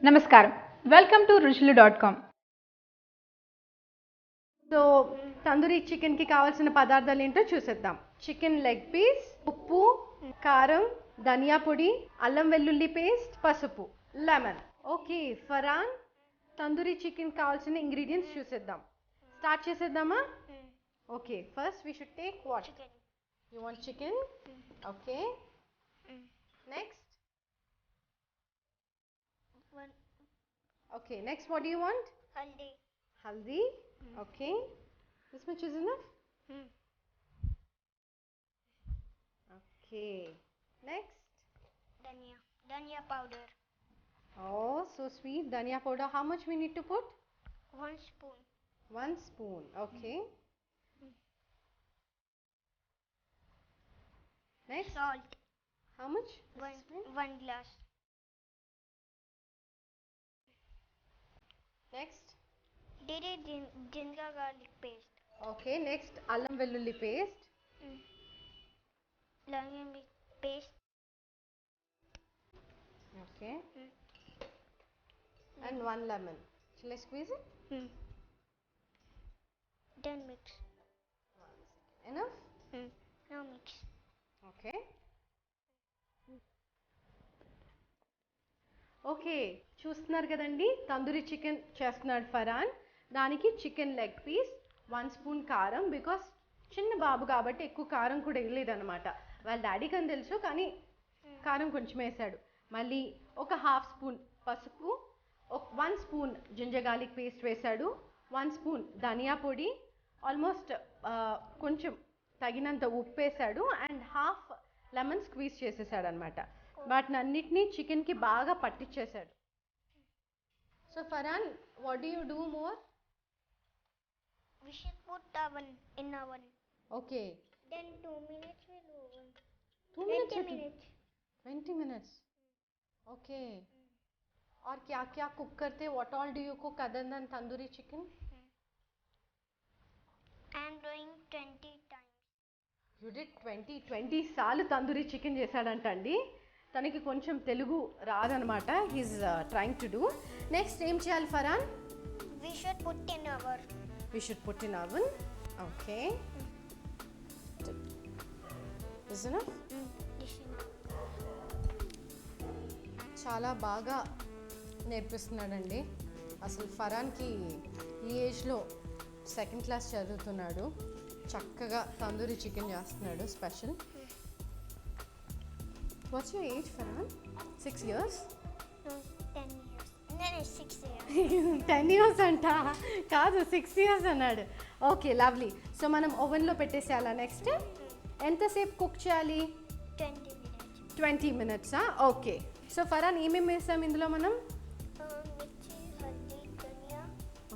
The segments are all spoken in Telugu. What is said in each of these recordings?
నమస్కారం welcome to ruchulu.com. So tandoori చికెన్కి కావాల్సిన పదార్థాలు ఏంటో చూసేద్దాం. చికెన్ లెగ్ పీస్, ఉప్పు, కారం, ధనియా పొడి, అల్లం వెల్లుల్లి పేస్ట్, పసుపు, lemon. Okay Farhan, tandoori chicken కావాల్సిన ఇంగ్రీడియంట్స్ చూసేద్దాం. స్టార్ట్ చేసేద్దామా? Okay, first we should take what? You want chicken? Okay, next. Okay, next what do you want? Haldi. Haldi. Okay. This much is enough? Okay. Next. Dhania. Dhania powder. Oh, so sweet. Dhania powder. How much we need to put? 1 spoon. 1 spoon. Okay. Next. Salt. How much? 1 glass. Next. Ginger garlic paste. Okay. Next. Allam velulli paste. Lemon paste. Okay. And 1 lemon. Shall I squeeze it? Then mix. Enough? Now mix. Okay. Okay, చూస్తున్నారు కదండి, తందూరి చికెన్ చేస్తున్నాడు ఫరాన్. దానికి చికెన్ లెగ్ పీస్, 1 స్పూన్ కారం, బికాస్ చిన్న బాబు కాబట్టి ఎక్కువ కారం కూడా వేయలేదన్నమాట. వాళ్ళ డాడీకి అని తెలుసు కానీ కారం కొంచెం వేసాడు. మళ్ళీ ఒక 1/2 స్పూన్ పసుపు, 1 స్పూన్ జింజర్ గార్లిక్ పేస్ట్ వేసాడు, 1 స్పూన్ ధనియా పొడి, ఆల్మోస్ట్ కొంచెం తగినంత ఉప్పు వేసాడు, అండ్ 1/2 లెమన్ స్క్వీజ్ చేసేసాడు అనమాట. వాటిని అన్నిటినీ చికెన్కి బాగా పట్టించేసాడు. So Farhan, what do you do more? We should put oven in oven. Okay, Then 2 minutes will oven. 2 minutes? 20 minutes. 20 minutes. Okay, और क्या क्या कुक करते? What all do you cook other than tandoori chicken? I am doing 20 times. You did 20 సార్లు తందూరి చికెన్ చేశాడంటండి. తనకి కొంచెం తెలుగు రాదనమాట. He's trying to do. Next ఏం చేయాలి Farhan? We should put in oven. We should put in oven. Okay. Is enough? This enough. చాలా బాగా నేర్పిస్తున్నాడండి. అసలు ఫరాన్కి ఈ ఏజ్లో 2nd క్లాస్ చదువుతున్నాడు. చక్కగా తందూరి చికెన్ చేస్తున్నాడు special. What's your age Farhan? 6 years? No, 10 years. No, 6 years. 10 years అంట, కాదు 6 years అన్నాడు. Okay, lovely. సో మనం ఓవెన్లో పెట్టేసేయాలా? నెక్స్ట్ ఎంతసేపు కుక్ చేయాలి? 20 minutes. 20 minutes. Okay. So Farhan ఏమేమి వేసాం ఇందులో మనం? Mirchi, haldi, dhania.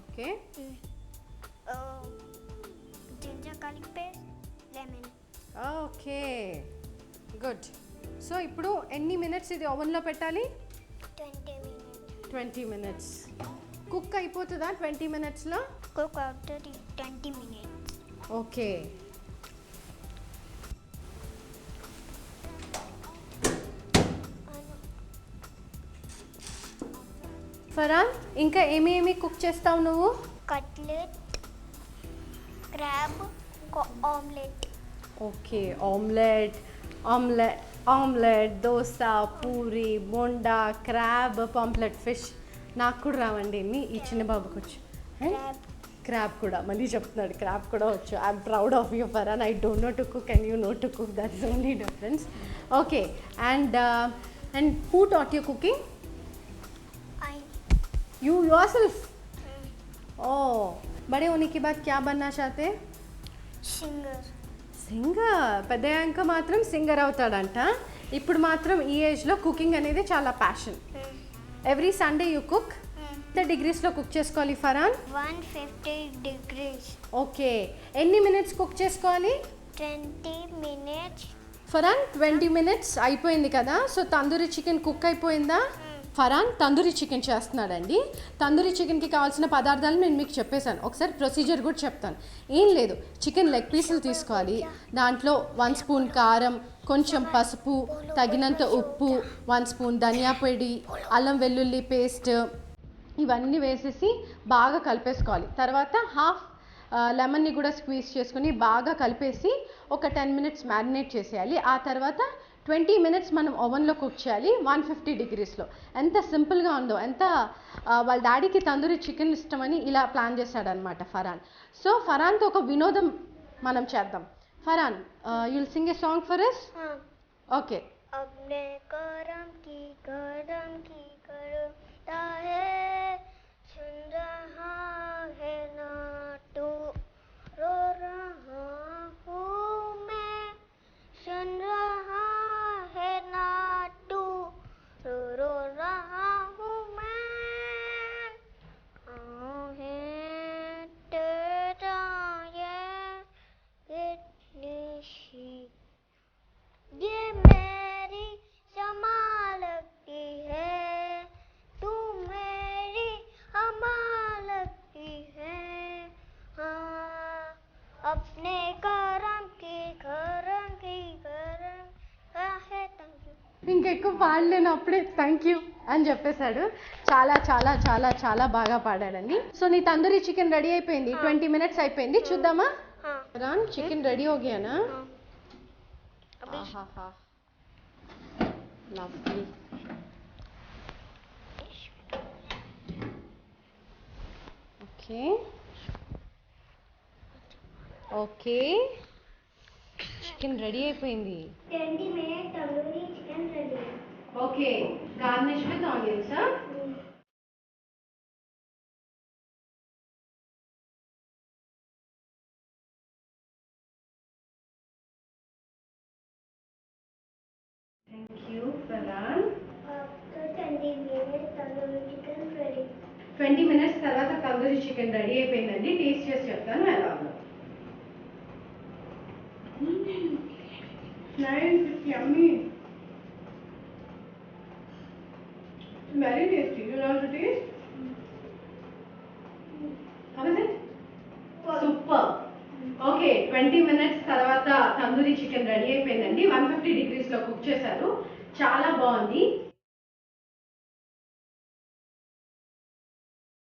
Okay, Ginger garlic paste, lemon. Okay, good. So ఇప్పుడు ఎన్ని మినిట్స్ ఇది ఓవెన్లో పెట్టాలి? 20 minutes. 20 minutes. కుక్ అయిపోతుందా 20 minutesలో? Cook after 20 minutes. Okay. Farhan, ఇంకా ఏమేమి కుక్ చేస్తావు నువ్వు? Cutlet, crab, omelette. Okay, omelette, dosa, puri, bonda, crab, pomfret, fish. నాకు కూడా రావండి ఇన్ని, ఈ చిన్న బాబుకి వచ్చు. క్రాబ్ కూడా మళ్ళీ చెప్తున్నాడు, క్రాబ్ కూడా వచ్చు. I'm proud of you Farhan. I don't know to cook and you know to cook. That is only difference. Okay, and who taught you cooking? I. You yourself? Oh, बड़े होने के बाद क्या बनना चाहते? Singer. సింగర్. పెద్దయ్యాక మాత్రం సింగర్ అవుతాడంట. ఇప్పుడు మాత్రం ఈ ఏజ్లో కుకింగ్ అనేది చాలా passion. Every Sunday you cook? ఎంత డిగ్రీస్లో కుక్ చేసుకోవాలి ఫరాన్? 150 degrees. ఓకే, ఎన్ని మినిట్స్ కుక్ చేసుకోవాలి? 20 minutes. ఫరాన్ 20 minutes అయిపోయింది కదా. సో తందూరి చికెన్ కుక్ అయిపోయిందా? ఫరాన్ తందూరి చికెన్ చేస్తున్నాడండి. తందూరి చికెన్కి కావాల్సిన పదార్థాలు నేను మీకు చెప్పేశాను. ఒకసారి ప్రొసీజర్ కూడా చెప్తాను. ఏం లేదు, చికెన్ లెగ్ పీసులు తీసుకోవాలి. దాంట్లో 1 స్పూన్ కారం, కొంచెం పసుపు, తగినంత ఉప్పు, 1 స్పూన్ ధనియా పొడి, అల్లం వెల్లుల్లి పేస్ట్ ఇవన్నీ వేసేసి బాగా కలిపేసుకోవాలి. తర్వాత హాఫ్ లెమన్ని కూడా స్క్వీజ్ చేసుకుని బాగా కలిపేసి ఒక 10 మినిట్స్ మ్యారినేట్ చేసేయాలి. ఆ తర్వాత 20 మినిట్స్ మనం ఓవెన్లో కుక్ చేయాలి 150 డిగ్రీస్లో. ఎంత సింపుల్గా ఉందో, ఎంత వాళ్ళ డాడీకి తందూరి చికెన్ ఇష్టమని ఇలా ప్లాన్ చేశాడనమాట ఫరాన్. సో ఫరాన్తో ఒక వినోదం మనం చేద్దాం. Farhan, you'll Singh A song for us? Okay. अपने करम की करता है, सुन रहा है ना तू, रो रहा हूँ मैं, सुन रहा है ना तू, रो रहा हूँ मैं, है तेरा ये निशी, ये मेरी समा लगती है, तू मेरी अमा लगती है, हाँ अपने करम की है. Thank you. ఇంకెక్కువ పాడలేను, అప్పుడే థ్యాంక్ యూ అని చెప్పేశాడు. చాలా చాలా చాలా చాలా బాగా పాడాడండి. సో నీ తందూరి చికెన్ రెడీ అయిపోయింది. 20 మినిట్స్ అయిపోయింది, చూద్దామా? ఫరాన్, చికెన్ రెడీ हो गया ना? Lovely. Okay okay, chicken ready అయిపోయింది. 20 minutes tandoori chicken ready. Okay, garnish with onions. Thank you Farhan. After 20 minutes tandoori chicken ready. 20 minutes తర్వాత తందూరి చికెన్ రెడీ అయిపోయిందండి. టేస్ట్ చేసి చెప్తాను ఎలా ఉందో. Nice, it's yummy, very tasty. You love to taste? How is it? Super. Okay, 20 minutes తర్వాత తందూరి చికెన్ రెడీ అయిపోయిందండి. 150 డిగ్రీస్లో కుక్ చేశారు. చాలా బాగుంది.